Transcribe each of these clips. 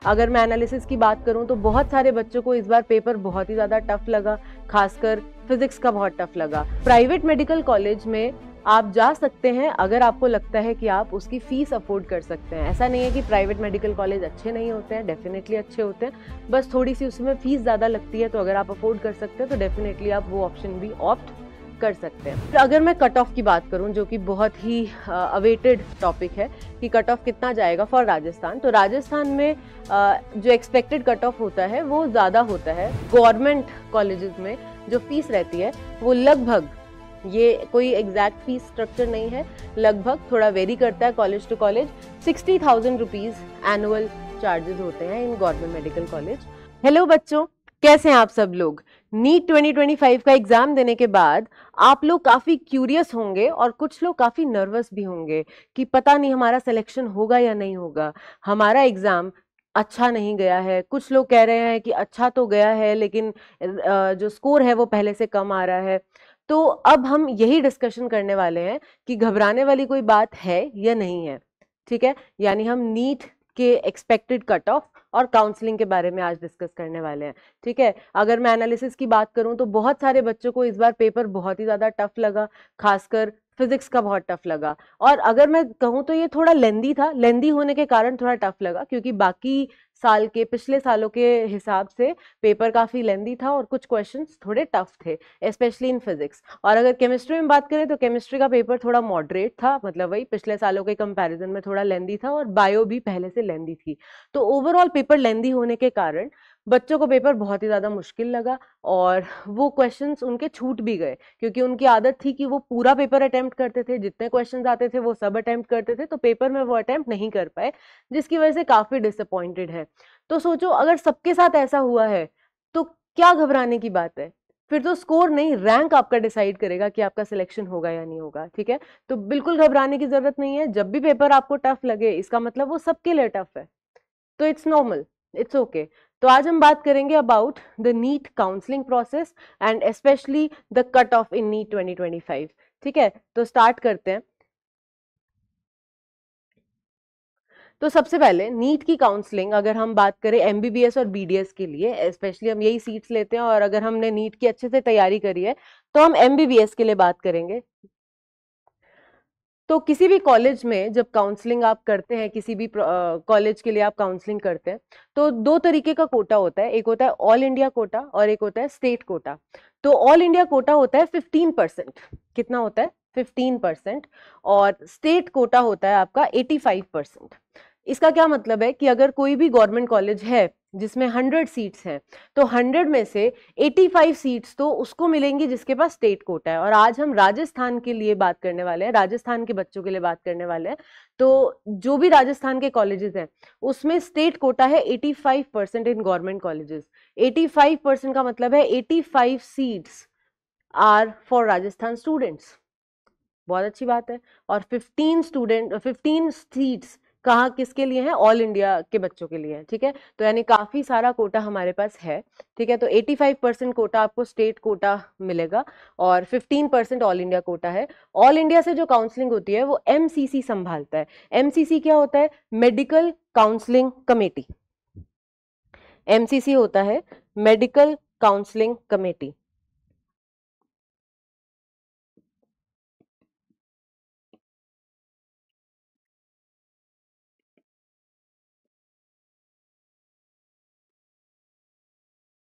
अगर मैं एनालिसिस की बात करूं तो बहुत सारे बच्चों को इस बार पेपर बहुत ही ज़्यादा टफ लगा, खासकर फिजिक्स का बहुत टफ लगा। प्राइवेट मेडिकल कॉलेज में आप जा सकते हैं अगर आपको लगता है कि आप उसकी फीस अफोर्ड कर सकते हैं। ऐसा नहीं है कि प्राइवेट मेडिकल कॉलेज अच्छे नहीं होते हैं, डेफिनेटली अच्छे होते हैं, बस थोड़ी सी उसमें फीस ज़्यादा लगती है। तो अगर आप अफोर्ड कर सकते हैं तो डेफिनेटली आप वो ऑप्शन भी ऑप्ट कर सकते हैं। तो अगर मैं कट ऑफ की बात करूं, जो कि बहुत ही अवेटेड टॉपिक है कि कट ऑफ कितना जाएगा फॉर राजस्थान, तो राजस्थान में जो एक्सपेक्टेड कट ऑफ होता है वो ज़्यादा होता है। गवर्नमेंट कॉलेजेस में जो फीस रहती है वो लगभग, ये कोई एग्जैक्ट फीस स्ट्रक्चर नहीं है, लगभग थोड़ा वेरी करता है college to college, 60,000 rupees annual charges होते हैं in government medical college. Hello बच्चों, कैसे हैं आप सब लोग? नीट 2025 का एग्जाम देने के बाद आप लोग काफी क्यूरियस होंगे और कुछ लोग काफी नर्वस भी होंगे कि पता नहीं हमारा सिलेक्शन होगा या नहीं होगा, हमारा एग्जाम अच्छा नहीं गया है। कुछ लोग कह रहे हैं कि अच्छा तो गया है लेकिन जो स्कोर है वो पहले से कम आ रहा है। तो अब हम यही डिस्कशन करने वाले हैं कि घबराने वाली कोई बात है या नहीं है। ठीक है, यानी हम नीट के एक्सपेक्टेड कट ऑफ और काउंसलिंग के बारे में आज डिस्कस करने वाले हैं। ठीक है, अगर मैं एनालिसिस की बात करूं तो बहुत सारे बच्चों को इस बार पेपर बहुत ही ज़्यादा टफ लगा, खासकर फिजिक्स का बहुत टफ लगा। और अगर मैं कहूं तो ये थोड़ा लेंदी था, लेंदी होने के कारण थोड़ा टफ लगा, क्योंकि बाकी साल के, पिछले सालों के हिसाब से पेपर काफ़ी लेंदी था और कुछ क्वेश्चंस थोड़े टफ थे, स्पेशली इन फिजिक्स। और अगर केमिस्ट्री में बात करें तो केमिस्ट्री का पेपर थोड़ा मॉडरेट था, मतलब वही पिछले सालों के कंपैरिजन में थोड़ा लेंदी था, और बायो भी पहले से लेंदी थी। तो ओवरऑल पेपर लेंदी होने के कारण बच्चों को पेपर बहुत ही ज़्यादा मुश्किल लगा और वो क्वेश्चंस उनके छूट भी गए, क्योंकि उनकी आदत थी कि वो पूरा पेपर अटेम्प्ट करते थे, जितने क्वेश्चंस आते थे वो सब अटेम्प्ट करते थे, तो पेपर में वो अटेम्प्ट नहीं कर पाए, जिसकी वजह से काफ़ी डिसअपॉइंटेड है। तो सोचो अगर सबके साथ ऐसा हुआ है तो क्या घबराने की बात है? फिर तो स्कोर नहीं, रैंक आपका डिसाइड करेगा कि आपका सिलेक्शन होगा या नहीं होगा। ठीक है, तो बिल्कुल घबराने की जरूरत नहीं है। जब भी पेपर आपको टफ लगे इसका मतलब वो सबके लिए टफ है, तो इट्स नॉर्मल, इट्स ओके। तो आज हम बात करेंगे about the NEET counselling process and specially the cut off in NEET 2025। ठीक है, तो स्टार्ट करते हैं। तो सबसे पहले नीट की काउंसलिंग अगर हम बात करें एमबीबीएस और बीडीएस के लिए, स्पेशली हम यही सीट्स लेते हैं, और अगर हमने नीट की अच्छे से तैयारी करी है तो हम एमबीबीएस के लिए बात करेंगे। तो किसी भी कॉलेज में जब काउंसलिंग आप करते हैं, किसी भी कॉलेज के लिए आप काउंसलिंग करते हैं, तो दो तरीके का कोटा होता है, एक होता है ऑल इंडिया कोटा और एक होता है स्टेट कोटा। तो ऑल इंडिया कोटा होता है 15%, कितना होता है? 15%। और स्टेट कोटा होता है आपका 85%। इसका क्या मतलब है कि अगर कोई भी गवर्नमेंट कॉलेज है जिसमें 100 सीट्स हैं, तो 100 में से 85 सीट्स तो उसको मिलेंगी जिसके पास स्टेट कोटा है। और आज हम राजस्थान के लिए बात करने वाले हैं, राजस्थान के बच्चों के लिए बात करने वाले हैं। तो जो भी राजस्थान के कॉलेजेस हैं उसमें स्टेट कोटा है 85% इन गवर्नमेंट कॉलेजेस। 85% का मतलब है 85 seats are for Rajasthan students, बहुत अच्छी बात है। और 15 सीट्स कहाँ किसके लिए हैं? ऑल इंडिया के बच्चों के लिए है। ठीक है, तो यानी काफी सारा कोटा हमारे पास है। ठीक है, तो 85% कोटा आपको स्टेट कोटा मिलेगा और 15% ऑल इंडिया कोटा है। ऑल इंडिया से जो काउंसलिंग होती है वो एमसीसी संभालता है। एमसीसी क्या होता है? Medical counselling committee. एमसीसी होता है मेडिकल काउंसलिंग कमेटी।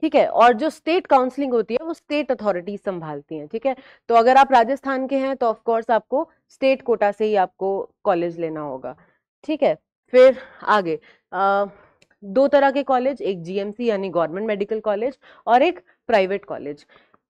ठीक है, और जो स्टेट काउंसलिंग होती है वो स्टेट अथॉरिटीज संभालती हैं। ठीक है, तो अगर आप राजस्थान के हैं तो ऑफ कोर्स आपको स्टेट कोटा से ही आपको कॉलेज लेना होगा। ठीक है, फिर आगे दो तरह के कॉलेज, एक जीएमसी यानी गवर्नमेंट मेडिकल कॉलेज और एक private college.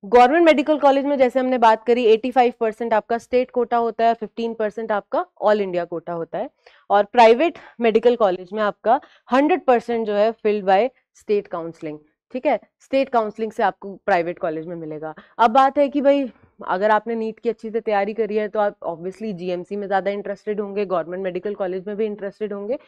Government medical college में जैसे हमने बात करी 85% आपका स्टेट कोटा होता है, 15% आपका ऑल इंडिया कोटा होता है। और प्राइवेट मेडिकल कॉलेज में आपका 100% जो है फिल्ड बाय स्टेट काउंसलिंग। ठीक है, स्टेट काउंसलिंग से आपको प्राइवेट कॉलेज में मिलेगा। अब बात है कि भाई अगर आपने नीट की अच्छी से तैयारी करी है तो आप ऑब्वियसली जीएमसी में ज़्यादा इंटरेस्टेड होंगे, गवर्नमेंट मेडिकल कॉलेज में भी इंटरेस्टेड होंगे।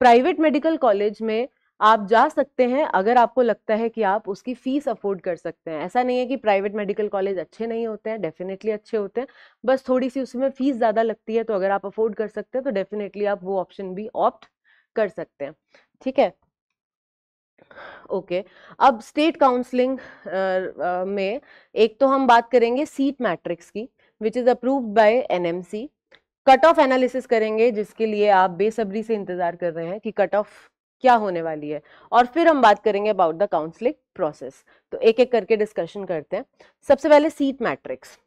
प्राइवेट मेडिकल कॉलेज में आप जा सकते हैं अगर आपको लगता है कि आप उसकी फीस अफोर्ड कर सकते हैं। ऐसा नहीं है कि प्राइवेट मेडिकल कॉलेज अच्छे नहीं होते हैं, डेफिनेटली अच्छे होते हैं, बस थोड़ी सी उसमें फीस ज़्यादा लगती है। तो अगर आप अफोर्ड कर सकते हैं तो डेफिनेटली आप वो ऑप्शन भी ऑप्ट कर सकते हैं। ठीक है, ओके अब स्टेट काउंसलिंग में एक तो हम बात करेंगे सीट मैट्रिक्स की, which is approved by NMC. Cut off analysis करेंगे, जिसके लिए आप बेसब्री से इंतजार कर रहे हैं कि कट ऑफ क्या होने वाली है, और फिर हम बात करेंगे अबाउट द काउंसलिंग प्रोसेस। तो एक एक करके डिस्कशन करते हैं। सबसे पहले सीट मैट्रिक्स।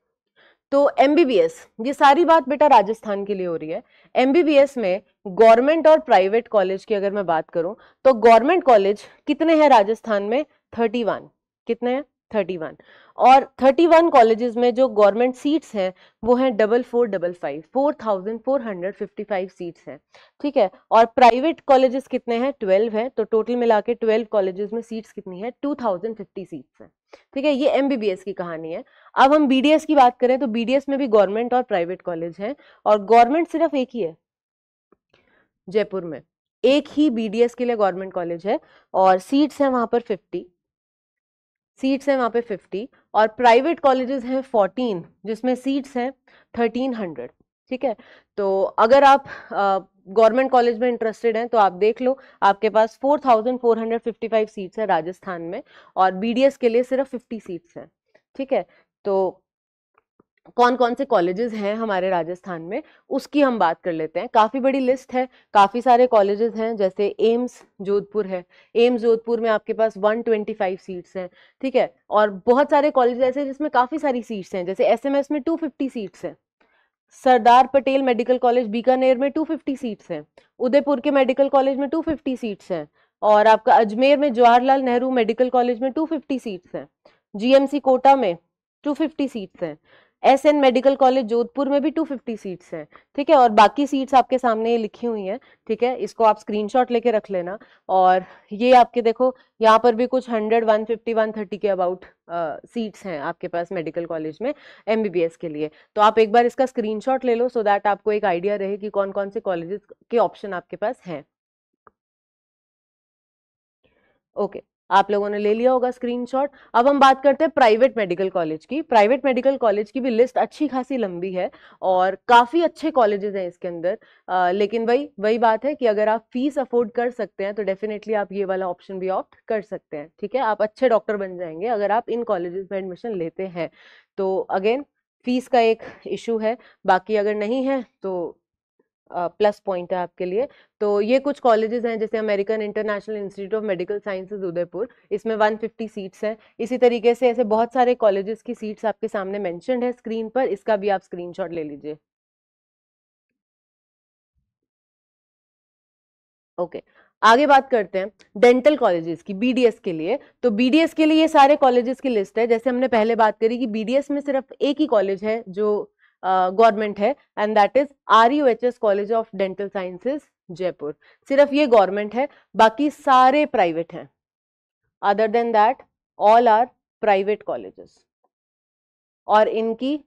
तो एमबीबीएस, ये सारी बात बेटा राजस्थान के लिए हो रही है। एमबीबीएस में गवर्नमेंट और प्राइवेट कॉलेज की अगर मैं बात करूं तो गवर्नमेंट कॉलेज कितने हैं राजस्थान में? 31। कितने हैं? 31। और 31 कॉलेजेस में जो गवर्नमेंट सीट्स हैं वो हैं 4455, 4455 सीट्स हैं, ठीक है। और प्राइवेट कॉलेजेस कितने हैं? 12 हैं। तो टोटल मिला के 12 कॉलेजेस में सीट्स कितनी है? 2050 सीट्स हैं, ठीक है। ये एमबीबीएस की कहानी है। अब हम बीडीएस की बात करें तो बीडीएस में भी गवर्नमेंट और प्राइवेट कॉलेज हैं, और गवर्नमेंट सिर्फ एक ही है जयपुर में, एक ही बीडीएस के लिए गवर्नमेंट कॉलेज है, और सीट्स हैं वहां पर 50 सीट्स हैं वहां पे 50, और प्राइवेट कॉलेजेस हैं 14 जिसमें सीट्स हैं 1300, ठीक है। तो अगर आप गवर्नमेंट कॉलेज में इंटरेस्टेड हैं तो आप देख लो, आपके पास 4455 सीट्स है राजस्थान में, और बीडीएस के लिए सिर्फ 50 सीट्स हैं, ठीक है। तो कौन कौन से कॉलेजेस हैं हमारे राजस्थान में उसकी हम बात कर लेते हैं। काफी बड़ी लिस्ट है, काफी सारे कॉलेजेस हैं, जैसे एम्स जोधपुर है। एम्स जोधपुर में आपके पास 125 सीट्स हैं, ठीक है। और बहुत सारे कॉलेज ऐसे हैं जिसमें काफी सारी सीट्स हैं, जैसे एसएमएस में 250 सीट्स हैं, सरदार पटेल मेडिकल कॉलेज बीकानेर में 250 सीट्स हैं, उदयपुर के मेडिकल कॉलेज में 250 सीट्स हैं, और आपका अजमेर में जवाहरलाल नेहरू मेडिकल कॉलेज में 250 सीट्स हैं, जीएमसी कोटा में 250 सीट्स हैं, एसएन मेडिकल कॉलेज जोधपुर में भी 250 सीट्स हैं, ठीक है। और बाकी सीट्स आपके सामने ये लिखी हुई हैं, ठीक है। इसको आप स्क्रीनशॉट लेके रख लेना। और ये आपके देखो यहाँ पर भी कुछ 100, 150, 130 के अबाउट सीट्स हैं आपके पास मेडिकल कॉलेज में एमबीबीएस के लिए। तो आप एक बार इसका स्क्रीनशॉट ले लो, सो दैट आपको एक आइडिया रहे कि कौन कौन से कॉलेजेस के ऑप्शन आपके पास हैं। ओके, आप लोगों ने ले लिया होगा स्क्रीनशॉट। अब हम बात करते हैं प्राइवेट मेडिकल कॉलेज की। प्राइवेट मेडिकल कॉलेज की भी लिस्ट अच्छी खासी लंबी है, और काफी अच्छे कॉलेजेस हैं इसके अंदर। लेकिन वही बात है कि अगर आप फीस अफोर्ड कर सकते हैं तो डेफिनेटली आप ये वाला ऑप्शन भी ऑप्ट कर सकते हैं, ठीक है। आप अच्छे डॉक्टर बन जाएंगे अगर आप इन कॉलेजेस में एडमिशन लेते हैं। तो अगेन फीस का एक इशू है, बाकी अगर नहीं है तो प्लस पॉइंट है आपके लिए। तो ये कुछ कॉलेजेस हैं, जैसे American international institute of medical sciences Udaipur, इसमें 150 सीट्स हैं। इसी तरीके से ऐसे बहुत सारे कॉलेजेस की सीट्स आपके सामने मेंशन्ड है स्क्रीन पर, इसका भी आप स्क्रीनशॉट ले लीजिए। ओके, आगे बात करते हैं डेंटल कॉलेजेस की बीडीएस के लिए। तो बीडीएस के लिए ये सारे कॉलेजेस की लिस्ट है। जैसे हमने पहले बात करी कि बीडीएस में सिर्फ एक ही कॉलेज है जो गवर्नमेंट है, and that is RUHS college of dental sciences Jaipur. सिर्फ ये गवर्नमेंट है, बाकी सारे प्राइवेट हैं। Other than that all are private colleges, और इनकी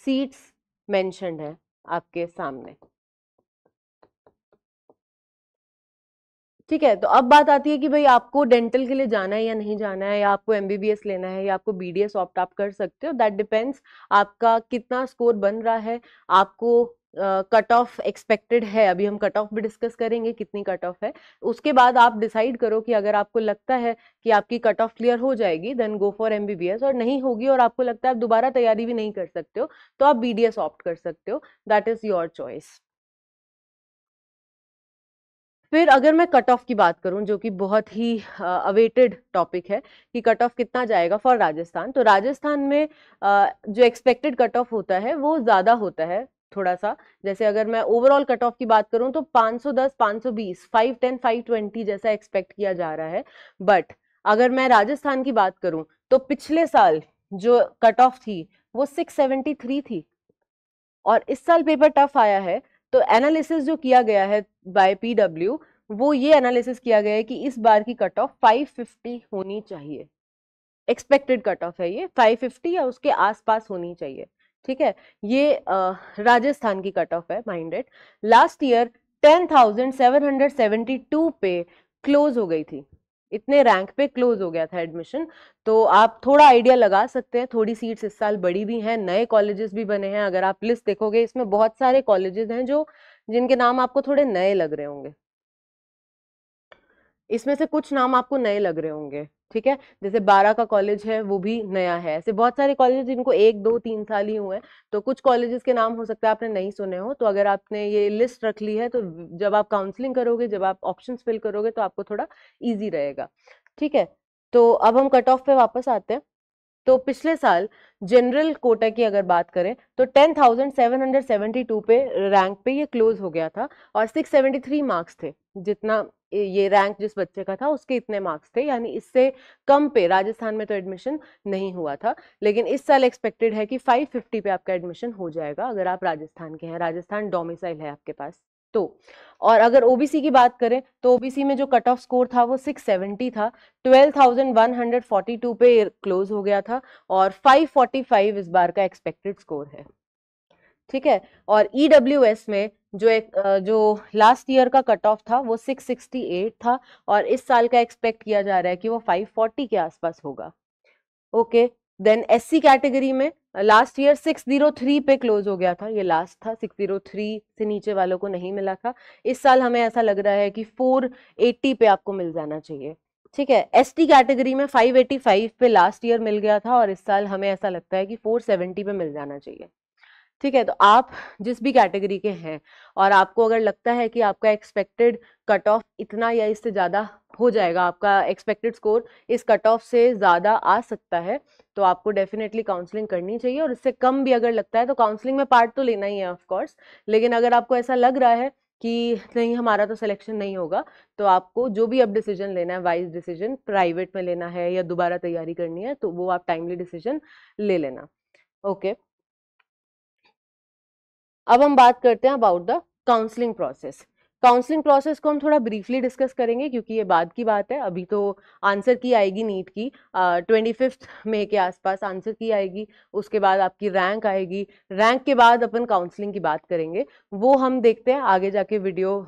सीट्स मेंशन्ड है आपके सामने, ठीक है। तो अब बात आती है कि भाई आपको डेंटल के लिए जाना है या नहीं जाना है, या आपको एमबीबीएस लेना है, या आपको बीडीएस ऑप्ट आप कर सकते हो। दैट डिपेंड्स आपका कितना स्कोर बन रहा है, आपको कट ऑफ एक्सपेक्टेड है। अभी हम कट ऑफ भी डिस्कस करेंगे कितनी कट ऑफ है, उसके बाद आप डिसाइड करो कि अगर आपको लगता है कि आपकी कट ऑफ क्लियर हो जाएगी देन गो फॉर एमबीबीएस, और नहीं होगी और आपको लगता है आप दोबारा तैयारी भी नहीं कर सकते हो तो आप बीडीएस ऑप्ट कर सकते हो। That is your choice. फिर अगर मैं कट ऑफ की बात करूं, जो कि बहुत ही अवेटेड टॉपिक है कि कट ऑफ कितना जाएगा फॉर राजस्थान, तो राजस्थान में जो एक्सपेक्टेड कट ऑफ होता है वो ज्यादा होता है थोड़ा सा। जैसे अगर मैं ओवरऑल कट ऑफ की बात करूं तो 510, 520, 510, 520 जैसा एक्सपेक्ट किया जा रहा है। बट अगर मैं राजस्थान की बात करूं तो पिछले साल जो कट ऑफ थी वो 673 थी, और इस साल पेपर टफ आया है। तो एनालिसिस जो किया गया है बाय पीडब्ल्यू, वो ये एनालिसिस किया गया है कि इस बार की कट ऑफ 550 होनी चाहिए। एक्सपेक्टेड कट ऑफ है ये 550 या उसके आसपास होनी चाहिए, ठीक है। ये राजस्थान की कट ऑफ है, माइंडेड। लास्ट ईयर 10,772 पे क्लोज हो गई थी, इतने रैंक पे क्लोज हो गया था एडमिशन। तो आप थोड़ा आइडिया लगा सकते हैं, थोड़ी सीट्स इस साल बढ़ी भी हैं, नए कॉलेजेस भी बने हैं। अगर आप लिस्ट देखोगे इसमें बहुत सारे कॉलेजेस हैं जो जिनके नाम आपको थोड़े नए लग रहे होंगे। इसमें से कुछ नाम आपको नए लग रहे होंगे, ठीक है, जैसे 12 का कॉलेज है वो भी नया है, ऐसे बहुत सारे कॉलेज जिनको 1 2 3 साल ही हुए हैं, तो कुछ कॉलेजेस के नाम हो सकता है आपने नहीं सुने हो, तो अगर आपने ये लिस्ट रख ली है तो जब आप काउंसलिंग करोगे, जब आप ऑप्शंस फिल करोगे तो आपको थोड़ा इजी रहेगा, ठीक है। तो अब हम कट ऑफ पे वापस आते हैं। तो पिछले साल जनरल कोटा की अगर बात करें तो 10,772 पे रैंक पे ये क्लोज हो गया था, और 673 मार्क्स थे, जितना ये रैंक जिस बच्चे का था उसके इतने मार्क्स थे, यानी इससे कम पे राजस्थान में तो एडमिशन नहीं हुआ था। लेकिन इस साल एक्सपेक्टेड है कि 550 पे आपका एडमिशन हो जाएगा अगर आप राजस्थान के हैं, राजस्थान डोमिसाइल है आपके पास तो। और अगर ओबीसी की बात करें तो ओबीसी में जो कट ऑफ स्कोर था वो 670 था, 12,142 पे क्लोज हो गया था, और 545 इस बार का एक्सपेक्टेड स्कोर है, ठीक है। और ईडब्ल्यूएस में जो लास्ट ईयर का कट ऑफ था वो 668 था, और इस साल का एक्सपेक्ट किया जा रहा है कि वो 540 के आसपास होगा, ओके। देन एससी कैटेगरी में लास्ट ईयर 603 पे क्लोज हो गया था, ये लास्ट था, 603 से नीचे वालों को नहीं मिला था। इस साल हमें ऐसा लग रहा है कि 480 पे आपको मिल जाना चाहिए, ठीक है। एसटी कैटेगरी में 585 पे लास्ट ईयर मिल गया था, और इस साल हमें ऐसा लगता है कि 470 पे मिल जाना चाहिए, ठीक है। तो आप जिस भी कैटेगरी के हैं और आपको अगर लगता है कि आपका एक्सपेक्टेड कट ऑफ इतना या इससे ज़्यादा हो जाएगा, आपका एक्सपेक्टेड स्कोर इस कट ऑफ से ज़्यादा आ सकता है, तो आपको डेफिनेटली काउंसलिंग करनी चाहिए। और इससे कम भी अगर लगता है तो काउंसलिंग में पार्ट तो लेना ही है ऑफ कोर्स, लेकिन अगर आपको ऐसा लग रहा है कि नहीं हमारा तो सिलेक्शन नहीं होगा, तो आपको जो भी अब डिसीजन लेना है, वाइज डिसीजन, प्राइवेट में लेना है या दोबारा तैयारी करनी है, तो वो आप टाइमली डिसीजन ले लेना, ओके। अब हम बात करते हैं about the counselling process. Counselling process को हम थोड़ा ब्रीफली डिस्कस करेंगे क्योंकि ये बाद की बात है, अभी तो आंसर की आएगी नीट की 25 मई के आसपास आंसर की आएगी, उसके बाद आपकी रैंक आएगी, रैंक के बाद अपन काउंसलिंग की बात करेंगे, वो हम देखते हैं आगे जाके वीडियो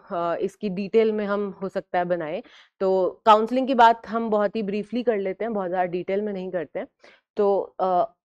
इसकी डिटेल में हम हो सकता है बनाए। तो काउंसलिंग की बात हम बहुत ही ब्रीफली कर लेते हैं, बहुत ज़्यादा डिटेल में नहीं करते हैं। तो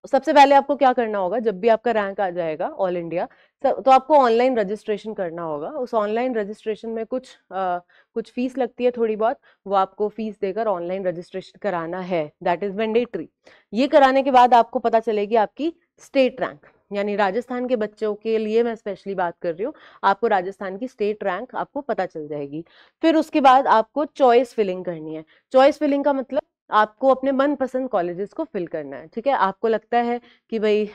सबसे पहले आपको क्या करना होगा, जब भी आपका रैंक आ जाएगा ऑल इंडिया, तो आपको ऑनलाइन रजिस्ट्रेशन करना होगा। उस ऑनलाइन रजिस्ट्रेशन में कुछ फीस लगती है थोड़ी बहुत, वो आपको फीस देकर ऑनलाइन रजिस्ट्रेशन कराना है, दैट इज मैंडेटरी। ये कराने के बाद आपको पता चलेगी आपकी स्टेट रैंक, यानी राजस्थान के बच्चों के लिए मैं स्पेशली बात कर रही हूँ, आपको राजस्थान की स्टेट रैंक आपको पता चल जाएगी। फिर उसके बाद आपको चॉइस फिलिंग करनी है। चॉइस फिलिंग का मतलब आपको अपने मनपसंद कॉलेजेस को फिल करना है, ठीक है। आपको लगता है कि भाई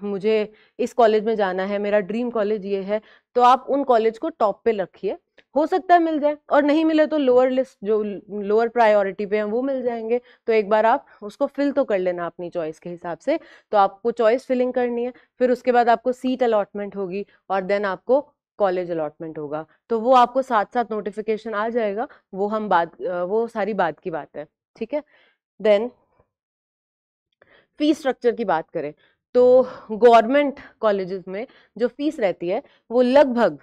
मुझे इस कॉलेज में जाना है, मेरा ड्रीम कॉलेज ये है, तो आप उन कॉलेज को टॉप पे रखिए, हो सकता है मिल जाए, और नहीं मिले तो लोअर लिस्ट जो लोअर प्रायोरिटी पे हैं वो मिल जाएंगे, तो एक बार आप उसको फिल तो कर लेना अपनी चॉइस के हिसाब से। तो आपको चॉइस फिलिंग करनी है, फिर उसके बाद आपको सीट अलॉटमेंट होगी, और देन आपको कॉलेज अलॉटमेंट होगा, तो वो आपको साथ साथ नोटिफिकेशन आ जाएगा, वो सारी बात की बात है, ठीक है। देन फीस स्ट्रक्चर की बात करें तो गवर्नमेंट कॉलेजेस में जो फीस रहती है वो लगभग,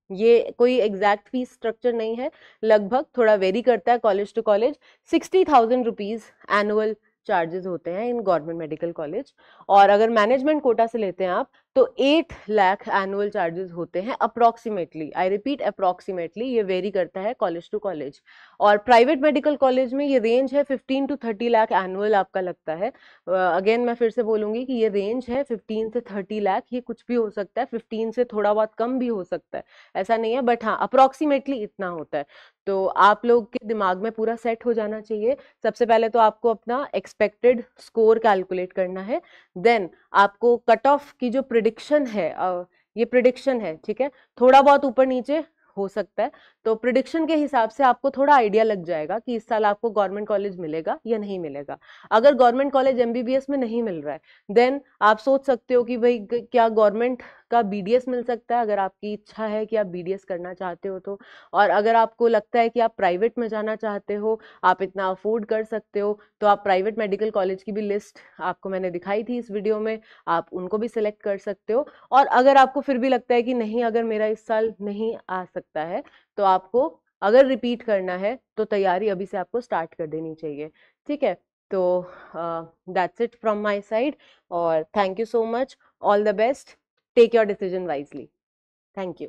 ये कोई एग्जैक्ट फीस स्ट्रक्चर नहीं है, लगभग थोड़ा वेरी करता है college to college, 60,000 rupees annual charges होते हैं इन गवर्नमेंट मेडिकल कॉलेज। और अगर मैनेजमेंट कोटा से लेते हैं आप तो 8 लाख एनुअल चार्जेस होते हैं अप्रोक्सीमेटली, आई रिपीट अप्रोक्सीमेटली, ये वेरी करता है कॉलेज टू कॉलेज। और प्राइवेट मेडिकल कॉलेज में ये रेंज है 15 to 30 लाख एनुअल आपका लगता है। अगेन मैं फिर से बोलूंगी कि ये रेंज है 15 से 30 लाख, ये कुछ भी हो सकता है, 15 से थोड़ा बहुत कम भी हो सकता है, ऐसा नहीं है, बट हाँ अप्रोक्सीमेटली इतना होता है। तो आप लोग के दिमाग में पूरा सेट हो जाना चाहिए। सबसे पहले तो आपको अपना एक्सपेक्टेड स्कोर कैलकुलेट करना है, देन आपको कट ऑफ की जो प्रिडिक्शन है, ये प्रिडिक्शन है, ठीक है, थोड़ा बहुत ऊपर नीचे हो सकता है, तो प्रिडिक्शन के हिसाब से आपको थोड़ा आइडिया लग जाएगा कि इस साल आपको गवर्नमेंट कॉलेज मिलेगा या नहीं मिलेगा। अगर गवर्नमेंट कॉलेज एमबीबीएस में नहीं मिल रहा है, देन आप सोच सकते हो कि भाई क्या गवर्नमेंट का बीडीएस मिल सकता है, अगर आपकी इच्छा है कि आप बीडीएस करना चाहते हो तो। और अगर आपको लगता है कि आप प्राइवेट में जाना चाहते हो, आप इतना अफोर्ड कर सकते हो, तो आप प्राइवेट मेडिकल कॉलेज की भी लिस्ट आपको मैंने दिखाई थी इस वीडियो में, आप उनको भी सिलेक्ट कर सकते हो। और अगर आपको फिर भी लगता है कि नहीं, अगर मेरा इस साल नहीं आ सकता है, तो आपको अगर रिपीट करना है तो तैयारी अभी से आपको स्टार्ट कर देनी चाहिए, ठीक है। तो that's it from my side, और thank you so much, all the best, take your decision wisely, thank you.